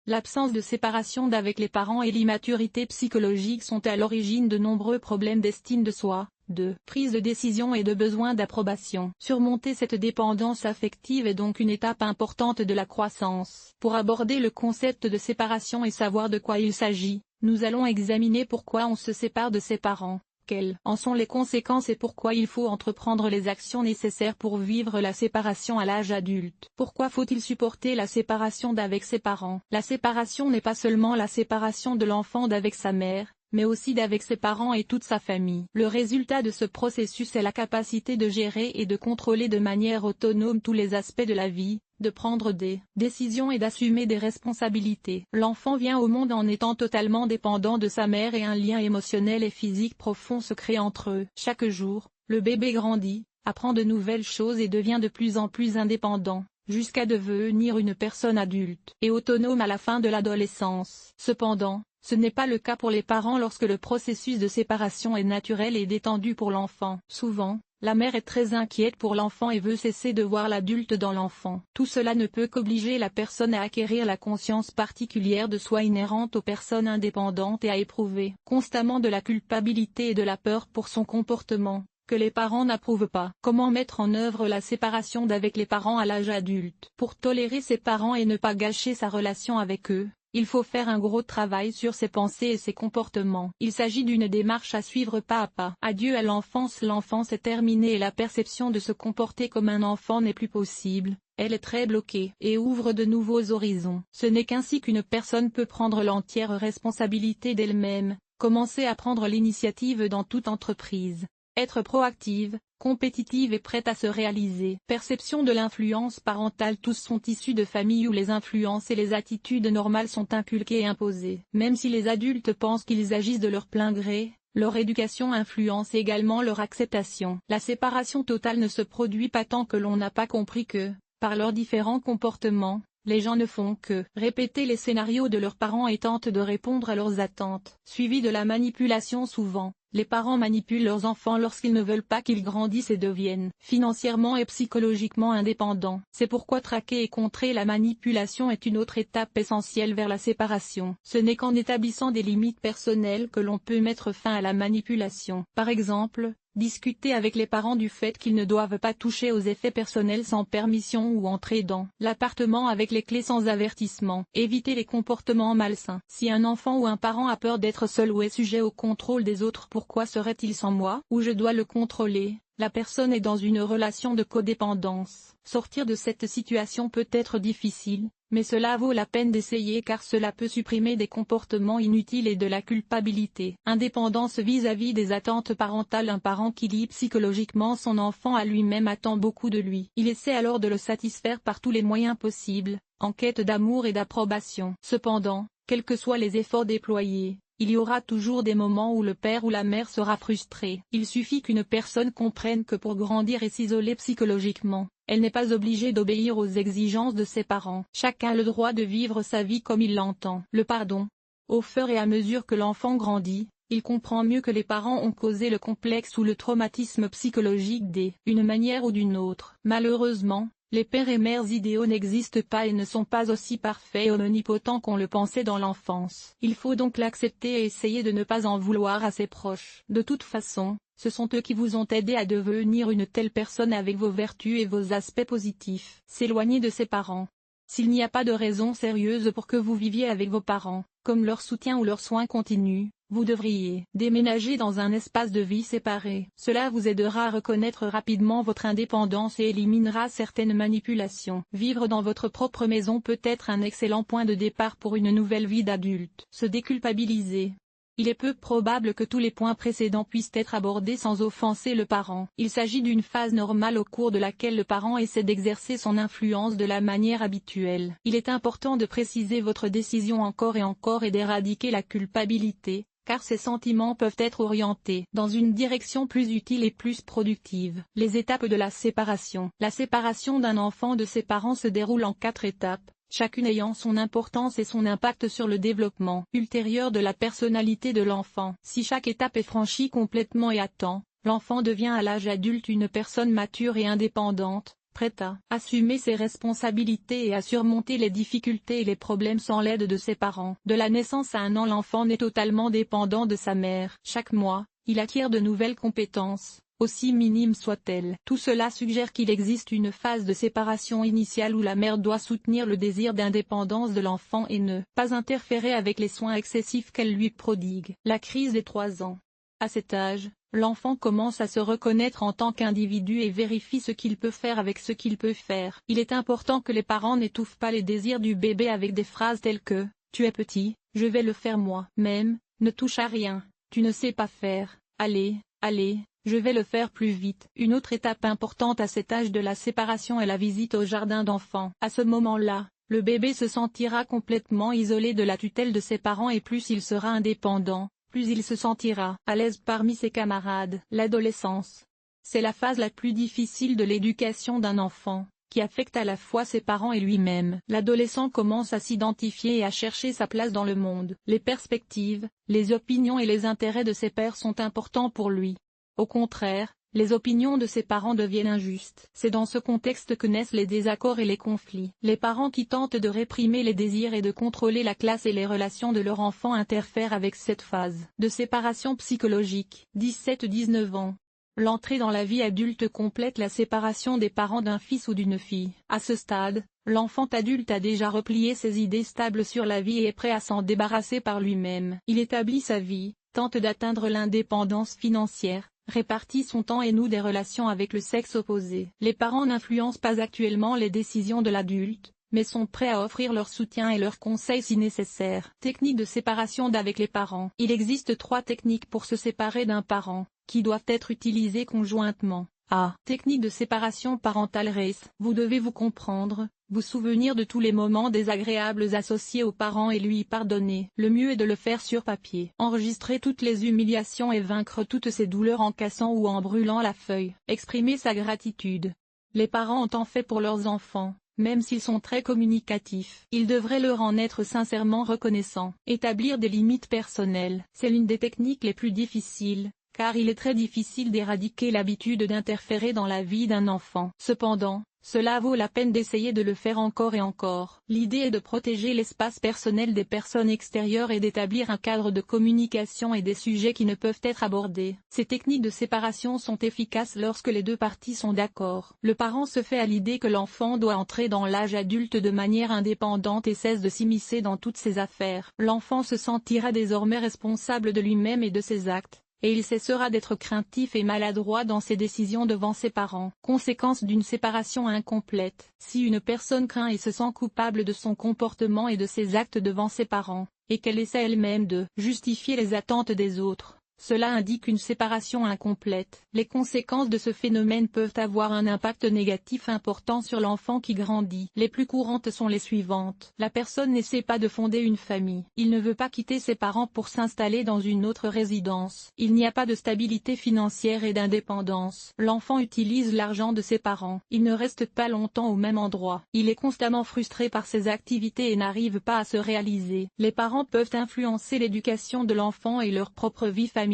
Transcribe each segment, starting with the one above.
L'absence de séparation d'avec les parents et l'immaturité psychologique sont à l'origine de nombreux problèmes d'estime de soi, de prise de décision et de besoin d'approbation. Surmonter cette dépendance affective est donc une étape importante de la croissance. Pour aborder le concept de séparation et savoir de quoi il s'agit, nous allons examiner pourquoi on se sépare de ses parents, quelles en sont les conséquences et pourquoi il faut entreprendre les actions nécessaires pour vivre la séparation à l'âge adulte. Pourquoi faut-il supporter la séparation d'avec ses parents? La séparation n'est pas seulement la séparation de l'enfant d'avec sa mère, mais aussi d'avec ses parents et toute sa famille. Le résultat de ce processus est la capacité de gérer et de contrôler de manière autonome tous les aspects de la vie, de prendre des décisions et d'assumer des responsabilités. L'enfant vient au monde en étant totalement dépendant de sa mère et un lien émotionnel et physique profond se crée entre eux. Chaque jour, le bébé grandit, apprend de nouvelles choses et devient de plus en plus indépendant, jusqu'à devenir une personne adulte et autonome à la fin de l'adolescence. Cependant, ce n'est pas le cas pour les parents lorsque le processus de séparation est naturel et détendu pour l'enfant. Souvent, la mère est très inquiète pour l'enfant et veut cesser de voir l'adulte dans l'enfant. Tout cela ne peut qu'obliger la personne à acquérir la conscience particulière de soi inhérente aux personnes indépendantes et à éprouver constamment de la culpabilité et de la peur pour son comportement, que les parents n'approuvent pas. Comment mettre en œuvre la séparation d'avec les parents à l'âge adulte? Pour tolérer ses parents et ne pas gâcher sa relation avec eux, il faut faire un gros travail sur ses pensées et ses comportements. Il s'agit d'une démarche à suivre pas à pas. Adieu à l'enfance. L'enfance est terminée et la perception de se comporter comme un enfant n'est plus possible. Elle est très bloquée et ouvre de nouveaux horizons. Ce n'est qu'ainsi qu'une personne peut prendre l'entière responsabilité d'elle-même, commencer à prendre l'initiative dans toute entreprise, être proactive, compétitive et prête à se réaliser. Perception de l'influence parentale. Tous sont issus de familles où les influences et les attitudes normales sont inculquées et imposées. Même si les adultes pensent qu'ils agissent de leur plein gré, leur éducation influence également leur acceptation. La séparation totale ne se produit pas tant que l'on n'a pas compris que, par leurs différents comportements, les gens ne font que répéter les scénarios de leurs parents et tentent de répondre à leurs attentes. Suivi de la manipulation. Souvent, les parents manipulent leurs enfants lorsqu'ils ne veulent pas qu'ils grandissent et deviennent financièrement et psychologiquement indépendants. C'est pourquoi traquer et contrer la manipulation est une autre étape essentielle vers la séparation. Ce n'est qu'en établissant des limites personnelles que l'on peut mettre fin à la manipulation. Par exemple, discuter avec les parents du fait qu'ils ne doivent pas toucher aux effets personnels sans permission ou entrer dans l'appartement avec les clés sans avertissement. Éviter les comportements malsains. Si un enfant ou un parent a peur d'être seul ou est sujet au contrôle des autres, pourquoi serait-il sans moi, ou je dois le contrôler? La personne est dans une relation de codépendance. Sortir de cette situation peut être difficile, mais cela vaut la peine d'essayer car cela peut supprimer des comportements inutiles et de la culpabilité. Indépendance vis-à-vis des attentes parentales. Un parent qui lie psychologiquement son enfant à lui-même attend beaucoup de lui. Il essaie alors de le satisfaire par tous les moyens possibles, en quête d'amour et d'approbation. Cependant, quels que soient les efforts déployés, il y aura toujours des moments où le père ou la mère sera frustré. Il suffit qu'une personne comprenne que pour grandir et s'isoler psychologiquement, elle n'est pas obligée d'obéir aux exigences de ses parents. Chacun a le droit de vivre sa vie comme il l'entend. Le pardon. Au fur et à mesure que l'enfant grandit, il comprend mieux que les parents ont causé le complexe ou le traumatisme psychologique d'une manière ou d'une autre. Malheureusement, les pères et mères idéaux n'existent pas et ne sont pas aussi parfaits et omnipotents qu'on le pensait dans l'enfance. Il faut donc l'accepter et essayer de ne pas en vouloir à ses proches. De toute façon, ce sont eux qui vous ont aidé à devenir une telle personne avec vos vertus et vos aspects positifs. S'éloigner de ses parents. S'il n'y a pas de raison sérieuse pour que vous viviez avec vos parents, comme leur soutien ou leur soin continu, vous devriez déménager dans un espace de vie séparé. Cela vous aidera à reconnaître rapidement votre indépendance et éliminera certaines manipulations. Vivre dans votre propre maison peut être un excellent point de départ pour une nouvelle vie d'adulte. Se déculpabiliser. Il est peu probable que tous les points précédents puissent être abordés sans offenser le parent. Il s'agit d'une phase normale au cours de laquelle le parent essaie d'exercer son influence de la manière habituelle. Il est important de préciser votre décision encore et d'éradiquer la culpabilité, car ces sentiments peuvent être orientés dans une direction plus utile et plus productive. Les étapes de la séparation. La séparation d'un enfant de ses parents se déroule en 4 étapes, chacune ayant son importance et son impact sur le développement ultérieur de la personnalité de l'enfant. Si chaque étape est franchie complètement et à temps, l'enfant devient à l'âge adulte une personne mature et indépendante, prête à assumer ses responsabilités et à surmonter les difficultés et les problèmes sans l'aide de ses parents. De la naissance à 1 an, l'enfant est totalement dépendant de sa mère. Chaque mois, il acquiert de nouvelles compétences, aussi minimes soient-elles. Tout cela suggère qu'il existe une phase de séparation initiale où la mère doit soutenir le désir d'indépendance de l'enfant et ne pas interférer avec les soins excessifs qu'elle lui prodigue. La crise des 3 ans. À cet âge, l'enfant commence à se reconnaître en tant qu'individu et vérifie ce qu'il peut faire avec ce qu'il peut faire. Il est important que les parents n'étouffent pas les désirs du bébé avec des phrases telles que « Tu es petit, je vais le faire moi-même, ne touche à rien, tu ne sais pas faire, allez, allez, je vais le faire plus vite ». Une autre étape importante à cet âge de la séparation est la visite au jardin d'enfants. À ce moment-là, le bébé se sentira complètement isolé de la tutelle de ses parents et plus il sera indépendant, plus il se sentira à l'aise parmi ses camarades. L'adolescence. C'est la phase la plus difficile de l'éducation d'un enfant, qui affecte à la fois ses parents et lui-même. L'adolescent commence à s'identifier et à chercher sa place dans le monde. Les perspectives, les opinions et les intérêts de ses pairs sont importants pour lui. Au contraire, les opinions de ses parents deviennent injustes. C'est dans ce contexte que naissent les désaccords et les conflits. Les parents qui tentent de réprimer les désirs et de contrôler la classe et les relations de leur enfant interfèrent avec cette phase de séparation psychologique. 17-19 ans. L'entrée dans la vie adulte complète la séparation des parents d'un fils ou d'une fille. À ce stade, l'enfant adulte a déjà replié ses idées stables sur la vie et est prêt à s'en débarrasser par lui-même. Il établit sa vie, tente d'atteindre l'indépendance financière, répartit son temps et noue des relations avec le sexe opposé. Les parents n'influencent pas actuellement les décisions de l'adulte, mais sont prêts à offrir leur soutien et leurs conseils si nécessaire. Technique de séparation d'avec les parents. Il existe 3 techniques pour se séparer d'un parent, qui doivent être utilisées conjointement. A. Technique de séparation parentale RACE. Vous devez vous comprendre, vous souvenir de tous les moments désagréables associés aux parents et lui pardonner. Le mieux est de le faire sur papier. Enregistrer toutes les humiliations et vaincre toutes ces douleurs en cassant ou en brûlant la feuille. Exprimer sa gratitude. Les parents ont tant fait pour leurs enfants, même s'ils sont très communicatifs. Ils devraient leur en être sincèrement reconnaissants. Établir des limites personnelles. C'est l'une des techniques les plus difficiles, car il est très difficile d'éradiquer l'habitude d'interférer dans la vie d'un enfant. Cependant, cela vaut la peine d'essayer de le faire encore et encore. L'idée est de protéger l'espace personnel des personnes extérieures et d'établir un cadre de communication et des sujets qui ne peuvent être abordés. Ces techniques de séparation sont efficaces lorsque les 2 parties sont d'accord. Le parent se fait à l'idée que l'enfant doit entrer dans l'âge adulte de manière indépendante et cesse de s'immiscer dans toutes ses affaires. L'enfant se sentira désormais responsable de lui-même et de ses actes, et il cessera d'être craintif et maladroit dans ses décisions devant ses parents. Conséquence d'une séparation incomplète. Si une personne craint et se sent coupable de son comportement et de ses actes devant ses parents, et qu'elle essaie elle-même de justifier les attentes des autres, cela indique une séparation incomplète. Les conséquences de ce phénomène peuvent avoir un impact négatif important sur l'enfant qui grandit. Les plus courantes sont les suivantes. La personne n'essaie pas de fonder une famille. Il ne veut pas quitter ses parents pour s'installer dans une autre résidence. Il n'y a pas de stabilité financière et d'indépendance. L'enfant utilise l'argent de ses parents. Il ne reste pas longtemps au même endroit. Il est constamment frustré par ses activités et n'arrive pas à se réaliser. Les parents peuvent influencer l'éducation de l'enfant et leur propre vie familiale,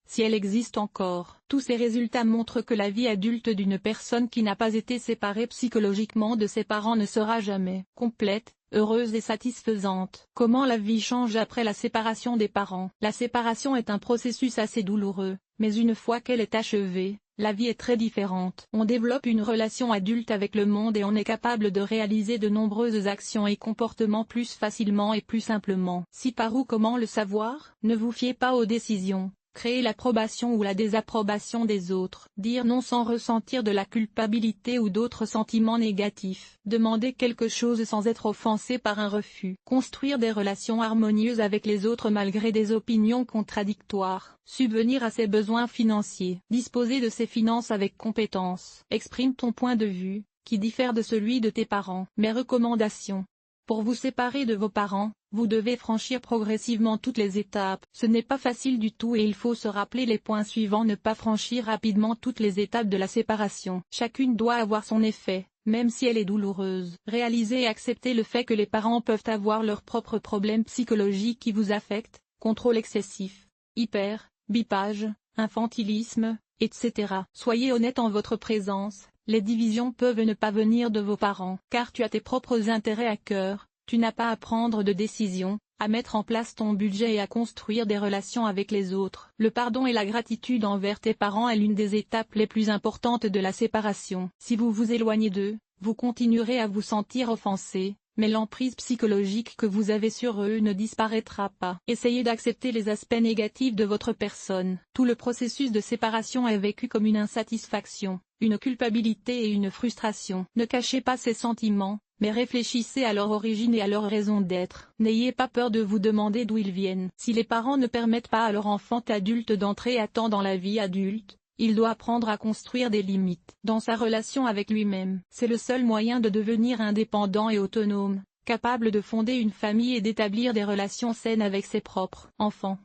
si elle existe encore. Tous ces résultats montrent que la vie adulte d'une personne qui n'a pas été séparée psychologiquement de ses parents ne sera jamais complète, heureuse et satisfaisante. Comment la vie change après la séparation des parents? La séparation est un processus assez douloureux, mais une fois qu'elle est achevée, la vie est très différente. On développe une relation adulte avec le monde et on est capable de réaliser de nombreuses actions et comportements plus facilement et plus simplement. Si par où comment le savoir? Ne vous fiez pas aux décisions. Créer l'approbation ou la désapprobation des autres. Dire non sans ressentir de la culpabilité ou d'autres sentiments négatifs. Demander quelque chose sans être offensé par un refus. Construire des relations harmonieuses avec les autres malgré des opinions contradictoires. Subvenir à ses besoins financiers. Disposer de ses finances avec compétence. Exprime ton point de vue, qui diffère de celui de tes parents. Mes recommandations. Pour vous séparer de vos parents, vous devez franchir progressivement toutes les étapes. Ce n'est pas facile du tout et il faut se rappeler les points suivants. Ne pas franchir rapidement toutes les étapes de la séparation. Chacune doit avoir son effet, même si elle est douloureuse. Réaliser et accepter le fait que les parents peuvent avoir leurs propres problèmes psychologiques qui vous affectent, contrôle excessif, bipage, infantilisme, etc. Soyez honnête en votre présence. Les divisions peuvent ne pas venir de vos parents, car tu as tes propres intérêts à cœur, tu n'as pas à prendre de décision, à mettre en place ton budget et à construire des relations avec les autres. Le pardon et la gratitude envers tes parents est l'une des étapes les plus importantes de la séparation. Si vous vous éloignez d'eux, vous continuerez à vous sentir offensé, mais l'emprise psychologique que vous avez sur eux ne disparaîtra pas. Essayez d'accepter les aspects négatifs de votre personne. Tout le processus de séparation est vécu comme une insatisfaction, une culpabilité et une frustration. Ne cachez pas ces sentiments, mais réfléchissez à leur origine et à leur raison d'être. N'ayez pas peur de vous demander d'où ils viennent. Si les parents ne permettent pas à leur enfant adulte d'entrer à temps dans la vie adulte, il doit apprendre à construire des limites dans sa relation avec lui-même. C'est le seul moyen de devenir indépendant et autonome, capable de fonder une famille et d'établir des relations saines avec ses propres enfants.